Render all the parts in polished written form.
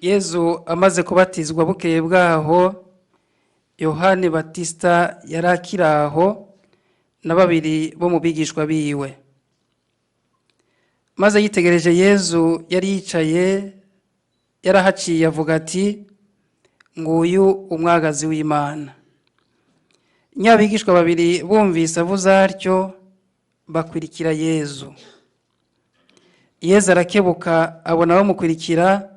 Yezu amaze kubatizwa bukeye bwaho, Yohani Batista yari akiri aho na babiri bo mu bigishwa biwe. Maze yitegereje Yezu yari yicaye, yarahaciye avuga ati, nguyu umwagazi w'Imana. Nyabigishwa babiri bumvise avuze atyo, bakurikira Yezu. Yezu arakebuka abona bamukurikira,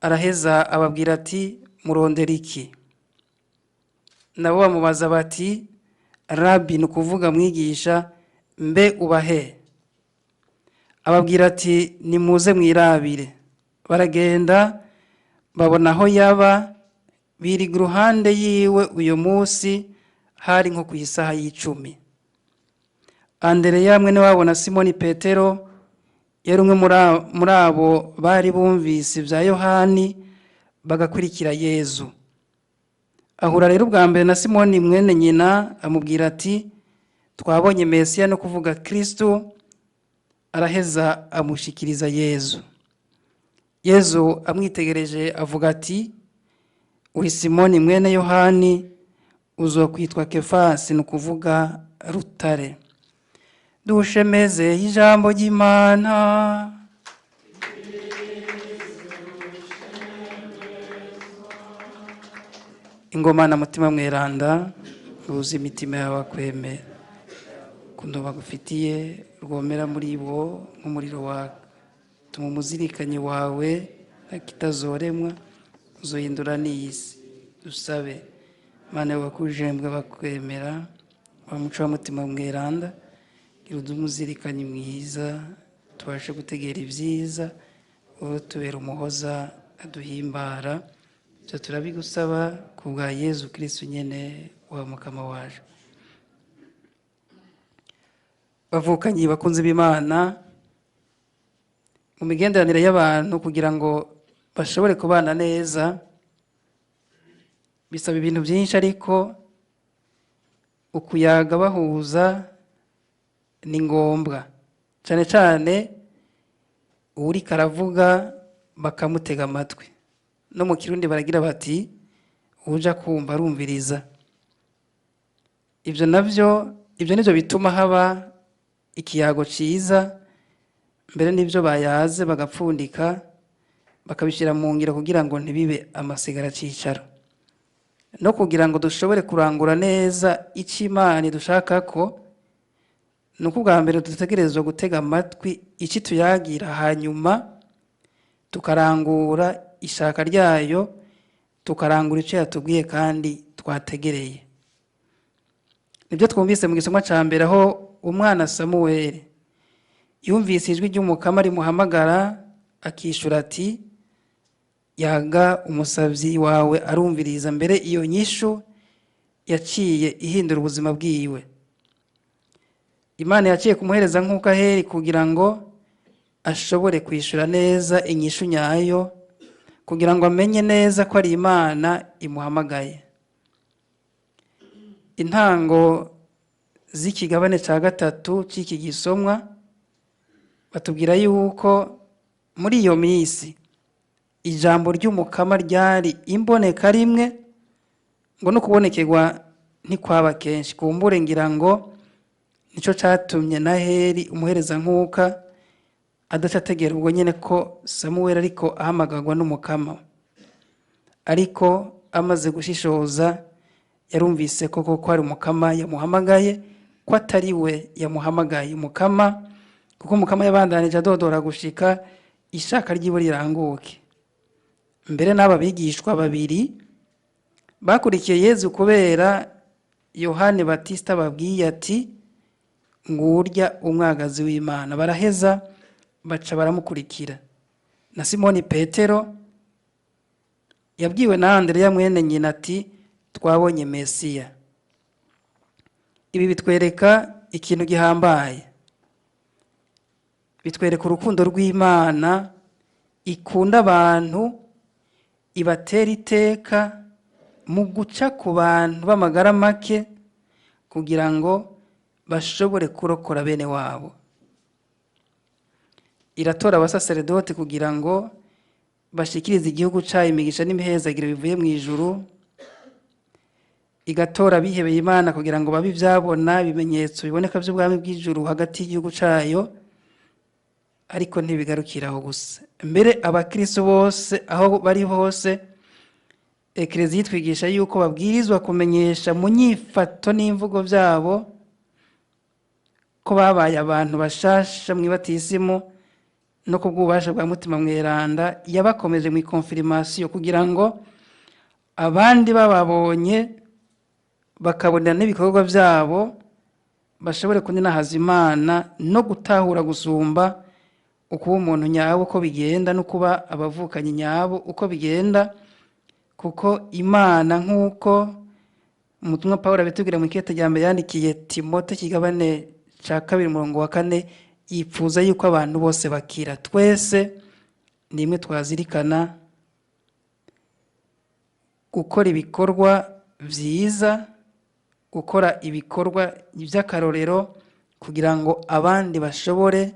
araheza ababwira ati, murondera iki? Nabo bamubaza bati, Rabi, ni ukuvuga mwigisha, mbe ubahe? Ababwira ati, nimuze mwirabire. Baragenda babona aho yaba, biriga iruhande yiwe. Uyo munsi hari nko ku isaha y'icumi. Andereya mwene wabo na Simoni Petero yari umwe muri abo bari bumvise ibya Yohani bagakurikira Yezu. Ahura rero ubwa mbere na Simoni mwene nyina, amubwira ati, twabonye Mesiya, no kuvuga Kristo. Araheza amushikiriza Yezu. Yezu amwitegereje avuga ati, uri Simoni mwene Yohani, uzokwitwa Kefasi, ni ukuvuga rutare. Dushemeze ijambo ry'Imana. Ingoma na mutima mweranda, uzi imitima y'abakwemera. Kundo bagufitiye rwomera muri bo nk'umuriro waka. Tuma umuzirikanye wawe nakitazoremwa, uzohindura n'iyisi. Dusabe Mana wakujembwe bakwemera, wa muco w'umutima mweranda, gira umuzirikanye mwiza, tubashe gutegera ibyiza, wowe tubera umuhoza aduhimbara. Byo turabigusaba ku bwa Yezu Kristo nyene wa mukama waje. Bavukanyi bakunze b'Imana, mu migenderanire y'abantu kugira ngo bashobore kubana neza bisaba ibintu byinshi, ariko ukuyaga bahuza ni ngombwa, cyane cyane uri karavuga bakamutega amatwi. No mu Kirundi baragira bati, uja kumva arumviriza. Ibyo nibyo bituma haba ikiyago ciza, mbere n'ibyo bayaze bagapfundika bakabishyira mu ngiro kugira ngo ntibibe amasigara cicaro, no kugira ngo dushobore kurangura neza icyo Imana dushaka ko. Nuko ubwa mbere dutegerezwa gutega amatwi icyo tuyagira, hanyuma tukarangura ishaka ryayo, tukarangura icyo yatubwiye kandi twategereye. Nibyo twumvise mu gisomwa cya mbere, aho umwana Samuweli yumvise ijwi ry'umukama rimuhamagara, akishura ati, yaga umusabyi wawe arumviriza. Mbere iyo nyishu yaciye ihindura ubuzima bwiwe. Imana yaciye kumuhereza nk'uko aheri kugira ngo ashobore kwishura neza inyishu nyayo, kugira ngo amenye neza ko ari Imana imuhamagaye. Intango z'ikigabane cya gatatu cy'iki gisomwa batubwira yuko muri iyo minsi ijambo ry'umukama ryari imboneka rimwe, ngo no kubonekerwa ntikwaba kenshi. Kumbure ngira ngo nicyo cyatumye na Heri umuhereza nkuka adacategera ubwo nyine ko Samuweli ariko ahamagarwa n'umukama. Ariko amaze gushishoza yarumvise koko ko ari umukama yamuhamagaye, ko atari we yamuhamagaye umukama, kuko umukama yabandanije adodora gushika ishaka ryiwe riranguke. Mbere n'aba bigishwa babiri bakurikiye Yezu kubera Yohani Batista babwiye ati, ngurya umwagazi w'Imana. Baraheza baca baramukurikira. Na Simoni Petero yabwiwe na Andereya mwene nyina ati, twabonye Mesiya. Ibi bitwereka ikintu gihambaye, bitwereka urukundo rw'Imana ikunda abantu, ibatera iteka mu guca ku bantu b'amagara make kugira ngo bashobore kurokora bene wabo. Iratora abasaseredoti kugira ngo bashikiriza igihugu cayo imigisha n'imihezagiro bivuye mu ijuru, igatora abihebeye Imana kugira ngo babe ivyabona ibimenyetso biboneka vy'ubwami bw'ijuru hagati y'igihugu cayo. Ariko ntibigarukira aho gusa, mbere abakristo bose aho bari hose, Eklezia itwigisha yuko babwirizwa kumenyesha mu nyifato n'imvugo vyabo ko babaye abantu bashasha mw'ibatisimu no kubw'ububasha bwa Mutima Mweranda yabakomeje mu confirmation, kugira ngo abandi bababonye bakabonera n'ibikorwa vyabo bashobore kuninahaza Imana no gutahura gusumba ukuba umuntu nyabo uko bigenda no kuba abavukanyi nyabo uko bigenda. Kuko Imana nk'uko umutumwa Pawulo abitubwira mu ikete rya mbere yandikiye Timote kigabane ca 2:4, yipfuza yuko abantu bose bakira. Twese nimwe twazirikana gukora ibikorwa vyiza, gukora ibikorwa vy'akarorero kugira ngo abandi bashobore,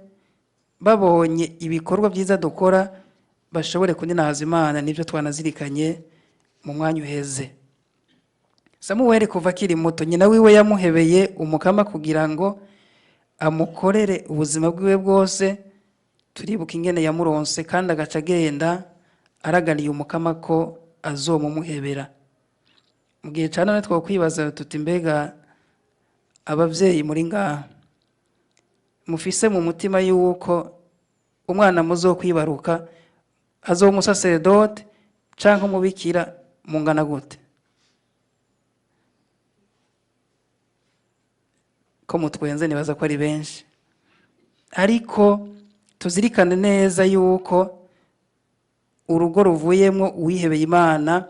babonye ibikorwa vyiza dukora, bashobore kuninahaza Imana. Nivyo twanazirikanye mu mwanya uheze. Samuweli kuva akiri muto, nyina wiwe yamuhebeye umukama kugira ngo amukorere ubuzima bwiwe bwose. Turibuka ingene yamuronse kandi agaca agenda araganiye umukama ko azomumuhebera. Mu gihe ca none twokwibaza tuti mbega abavyeyi muri ngaha mufise mu mutima yuko umwana muzokwibaruka azoba umusaseredote canke umubikira mungana gute? Ko mutwenze nibaza ko ari benshi, ariko tuzirikane neza yuko urugo ruvuyemwo uwihebeye Imana,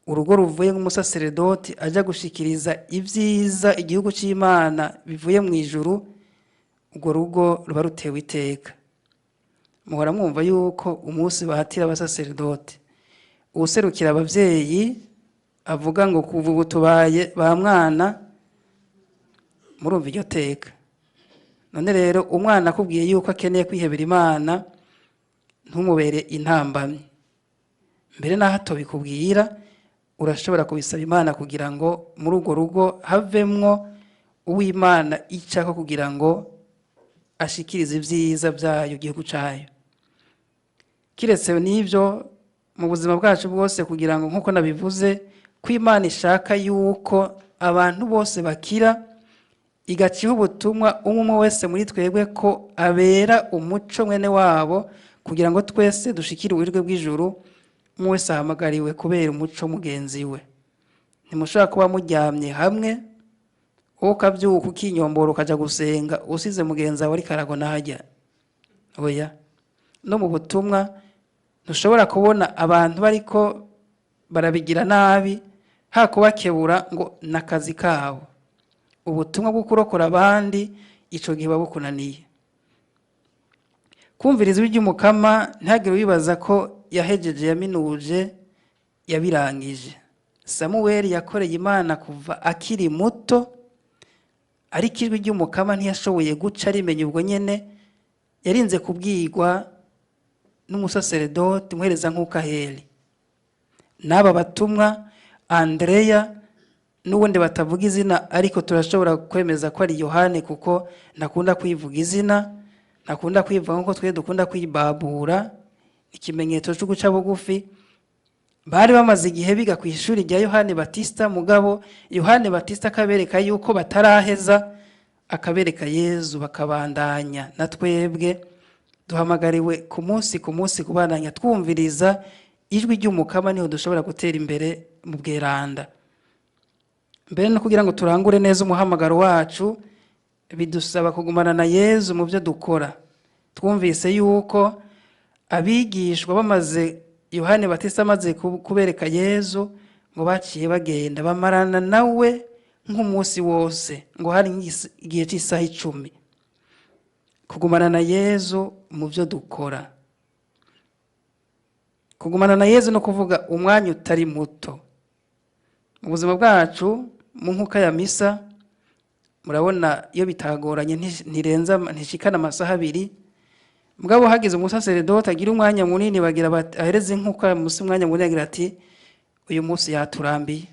urugo ruvuye nk'umusaseredoti aja gushikiriza ivyiza igihugu c'Imana bivuye mu ijuru, urwo rugo ruba rutewe iteka. Muhora mwumva yuko umunsi bahatira abasaseredoti, uwuserukira abavyeyi avuga ngo kuva ubu tubaye ba mwana, murumva iryo teka. None rero umwana akubwiye yuko akeneye kwihebera Imana, ntumubere intambamyi. Mbere naho atobikubwira, urashobora kubisaba Imana kugira ngo muri urwo rugo havemwo uw'Imana icako kugira ngo ashikirize ivyiza vyayo igihugu cayo. Kiretse n'ivyo, mu buzima bwacu bwose, kugira ngo nk'uko nabivuze ko Imana ishaka yuko abantu bose bakira, igaciha ubutumwa umwe wese muri twebwe ko abera umuco mwene wabo, kugira ngo twese dushikire uburirwe bw'ijuru. Umwe wese ahamagariwe kubera umuco mugenzi we. Ntimushobora kuba muryamye hamwe, wowe ukavyuka ukinyombora ukaja gusenga usize mugenzi wawe ariko aragona harya. Oya, no mu butumwa ntushobora kubona abantu bariko barabigira nabi hakubakebura ngo nakazi kabo. Ubutumwa bwo kurokora abandi ico gihe babukunaniye. Kumviriza iby'umukama ntagire wibaza ko yahejeje yaminuje yabirangije. Samuweli yakoreye Imana kuva akiri muto, ariko ijwi ry'umukama ntiyashoboye guca rimenya ubwo nyene, yarinze kubwirwa n'umusaseredoti muhereza nk'uko Aheli. N'aba batumwa Andreya n'ubundi batavuga izina, ariko turashobora kwemeza ko ari Yohane, kuko nakunda kwivuga izina, nakunda kwivuga nk'uko twe dukunda kwibabura, ikimenyetso cyo guca bugufi. Bari bamaze igihe biga ku ishuri rya Yohane Batista, mugabo Yohane Batista akabereka yuko bataraheza, akabereka Yezu bakabandanya. Na twebwe duhamagariwe ku munsi kubandanya twumviriza ijwi ry'umukama, niho dushobora gutera imbere mu bweranda. Mbere no kugira ngo turangure neza umuhamagaro wacu, bidusaba kugumana na Yezu mu byo dukora. Twumvise yuko abigishwa bamaze, Yohane Batista amaze kubereka Yezu, ngo baciye bagenda bamarana nawe nk'umunsi wose, ngo hari igihe cy'isaha 10. Kugumana na Yezu mu byo dukora. Kugumana na Yezu no kuvuga umwanya utari muto. Mu buzima bwacu mu nkuka ya misa, murabona iyo bitagoranye ntishikana amasaha 2, mugabo hagize umusaseredoti agira umwanya munini bagira bati ahereze nk'uko musi umwanya munini agira ati uyu munsi yaturambiye.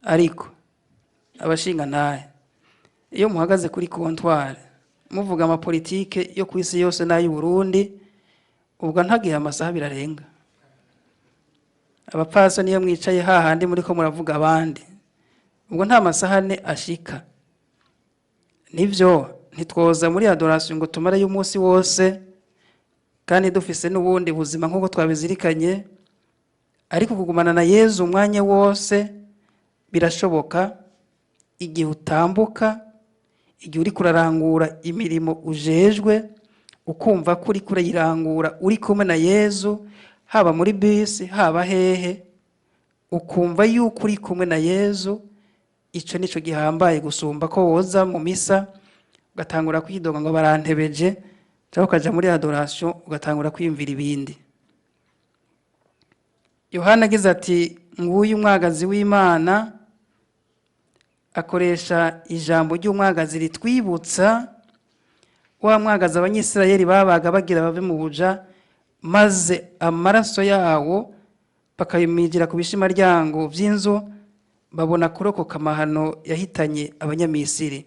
Ariko abashinga naye iyo muhagaze kuri kontwari muvuga amapolitike yo ku isi yose n'ay'u Burundi, ubwo ntagihe amasaha birarenga. Abapfasoni iyo mwicaye hahandi muri ko muravuga abandi, ubwo nta masaha ane ashika. Nivyo ntitwoza muri adoration ngo tumare y'umunsi wose kandi dufise n'ubundi buzima nk'uko twabizirikanye, ariko kugumana na Yezu umwanya wose birashoboka igihe utambuka, igihe uri kurarangura imirimo ujejwe, ukumva ko uri kurayirangura uri kumwe na Yezu, haba muri bisi haba hehe, ukumva yuko uri kumwe na Yezu. Ico nico gihambaye gusumba ko woza mu misa ugatangura kwidoga ngo barantebeje, cyangwa ukaja muri adoration ugatangura kwiyumvira ibindi. Yohana agize ati nguyu umwagazi w'Imana, akoresha ijambo ry'umwagazi ritwibutsa wa mwagazi abanyisirayeli babaga bagira bave mu buja, maze amaraso yawo bakayimigira ku bishimaryango vy'inzu, babona kurokoka amahano yahitanye abanyamisiri.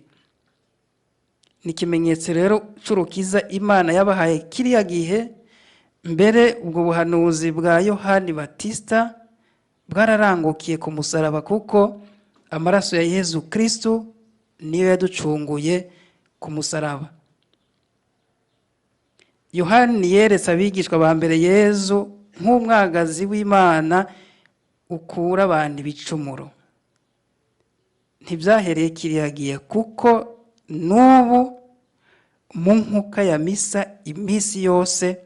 Ni ikimenyetso rero c'urukiza Imana yabahaye kiriya gihe. Mbere ubwo buhanuzi bwa Yohani Batista bwararangukiye ku musaraba, kuko amaraso ya Yezu Kristo niyo yaducunguye ku musaraba. Yohani yeretse abigishwa ba mbere Yezu nk'umwagazi w'Imana ukura abantu ibicumuro. Ntibyahereye kiriya gihe, kuko n'ubu mu nkuka ya misa imisi yose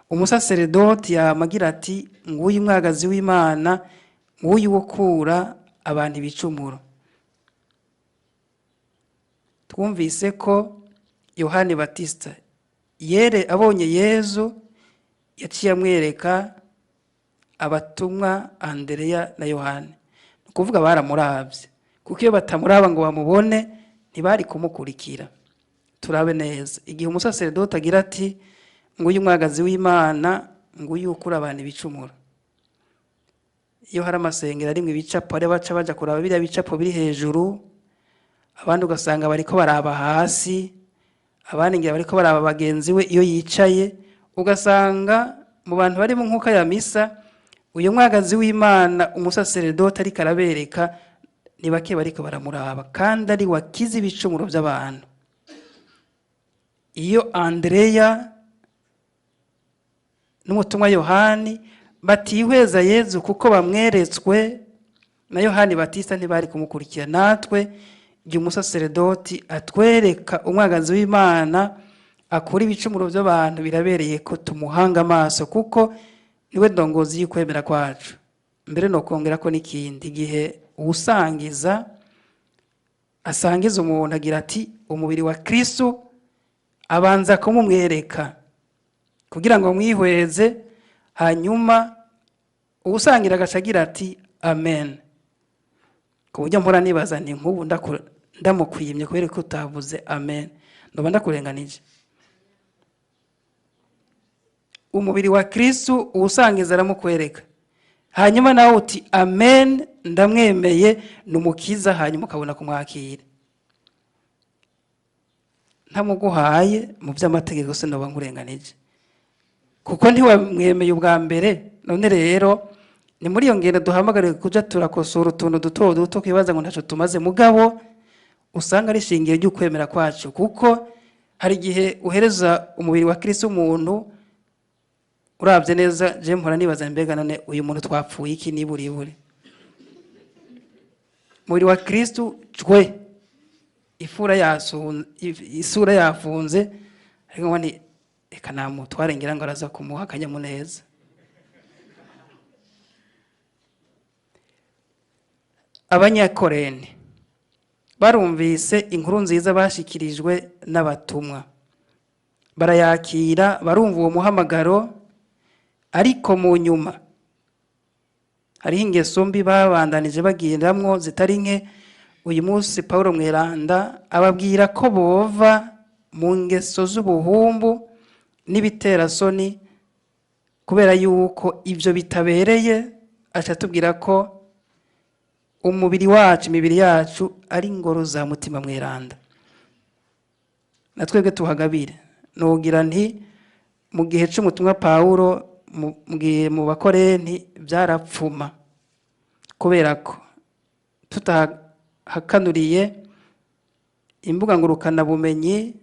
umusaseredoti yamagira ati nguyu umwagazi w'Imana, nguyu ukura abantu ibicumuro. Twumvise ko Yohani Batista abonye Yezu yaciye amwereka abatumwa Andereya na Yohani. Kuvuga baramuravye, kuko iyo batamuraba ngo bamubone ntibari kumukurikira. Turabe neza igihe umusaseredoti agira ati nguyu umwagazi w'Imana, nguyu ukura abantu ibicumuro. Iyo hari amasengero arimwe ibicapo, ari baca baja kuraba biriya bicapo biri hejuru, abandi ugasanga bariko baraba hasi, abandi ngira bariko baraba bagenzi we iyo yicaye, ugasanga mu bantu bari mu nkuka ya misa uyu mwagazi w'Imana umusaseredoti ariko arabereka ni bake bariko baramuraba, kandi ari wakize ibicumuro by'abantu. Iyo Andereya n'umutumwa Yohani batihweza Yezu kuko bamweretswe na Yohani Batista, ntibari kumukurikira. Natwe igihe umusaseredoti atwereka umwagazi w'Imana akura ibicumuro by'abantu, birabereye ko tumuhanga amaso, kuko niwe ndongozi y'ukwemera kwacu. Mbere no kongera ko n'ikindi gihe usangiza asangiza umuntu agira ati umubiri wa Kristo, abanza kumumwereka kugira ngo mwihweze, hanyuma usangira agacagira ati amen. Ku buryo mpora nibaza nti nk'ubu ndamukwimye kubera ko utavuze amen, ndoba ndakurenganije. Umubiri wa Kristo usangiza aramukwereka, hanyuma nawe uti amen, ndamwemeye numukiza, hanyuma ukabona kumwakira. Ntamuguhaye mu by'amategeko se ndoba nkurenganije, kuko ntiwamwemeye ubwa mbere. None rero ni muri iyo ngendo duhamagariwe kuja turakosora utuntu duto duto, kwibaza ngo ntaco tumaze, mugabo usanga ari shingiro ry'ukwemera kwacu. Kuko hari igihe uhereza umubiri wa Kristo umuntu, uravye neza je mpora nibaza mbega none uyu muntu twapfuye iki niburibure. Umubiri wa Kristo cwe isura yafunze, ariko ngwani eka namutware ngira ngo araza kumuha akanyamuneza. Abanyakorene barumvise inkuru nziza bashikirijwe n'abatumwa, barayakira, barumva uwo muhamagaro, ariko mu nyuma hariho ingeso mbi babandanije bagiramwo zitari nke. Uyu munsi Paulo Mweranda ababwira ko bova mu ngeso z'ubuhumbu n'ibiterasoni, kubera yuko ivyo bitabereye. Aca tubwira ko umubiri wacu, imibiri yacu ari ingoro za mutima mweranda, na twebwe tuhagabire. Nogira nti mu gihe c'umutumwa Pawulo mu Bakorenti byarapfuma, kubera ko tutahakanuriye imbuga ngurukana bumenyi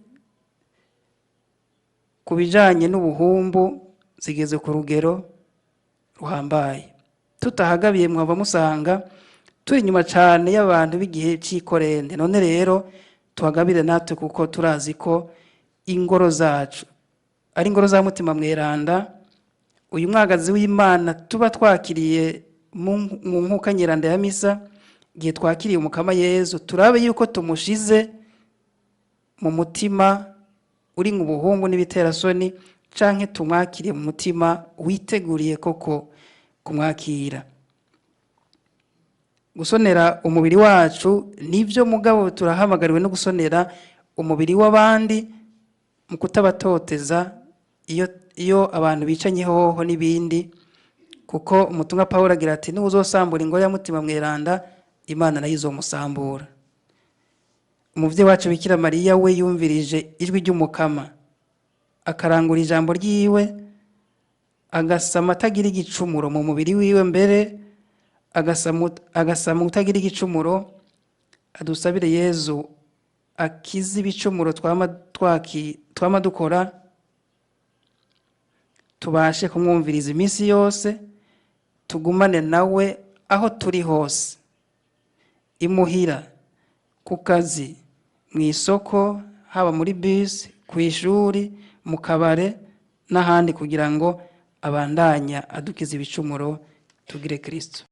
ku bijanye n'ubuhumbu zigeze ku rugero ruhambaye. Tutahagabiye mwava musanga turi inyuma cyane y'abantu b'igihe cy'ikorende. None rero tuhagabire natwe, kuko turazi ko ingoro zacu ari ingoro za mutima mweranda. Uyu mwagazi w'Imana tuba twakiriye mu nkuka nyiranda ya misa, igihe twakiriye umukama Yezu, turabe yuko tumushize mu mutima uri mu buhumbu n'ibiterasoni, canke tumwakiriye mu mutima witeguriye koko kumwakira. Gusonera umubiri wacu nivyo, mugabo turahamagariwe no gusonera umubiri w'abandi mu kutabatoteza iyo abantu bicanye hoho n'ibindi, kuko umutumwa Pawulo agira ati n'uzosambura ingoro ya mutima mweranda, Imana nayo izomusambura. Umuvyeyi wacu Bikira Mariya we yumvirije ijwi ry'umukama, akarangura ijambo ryiwe, agasama atagira igicumuro mu mubiri wiwe, mbere agasama utagira igicumuro. Adusabire Yezu akize ibicumuro twama dukora, tubashe kumwumviriza iminsi yose, tugumane nawe aho turi hose, imuhira, ku kazi, mu isoko, haba muri bisi, ku ishuri, mu kabare n'ahandi, kugira ngo abandanya adukiza ibicumuro. Tugire Kristo.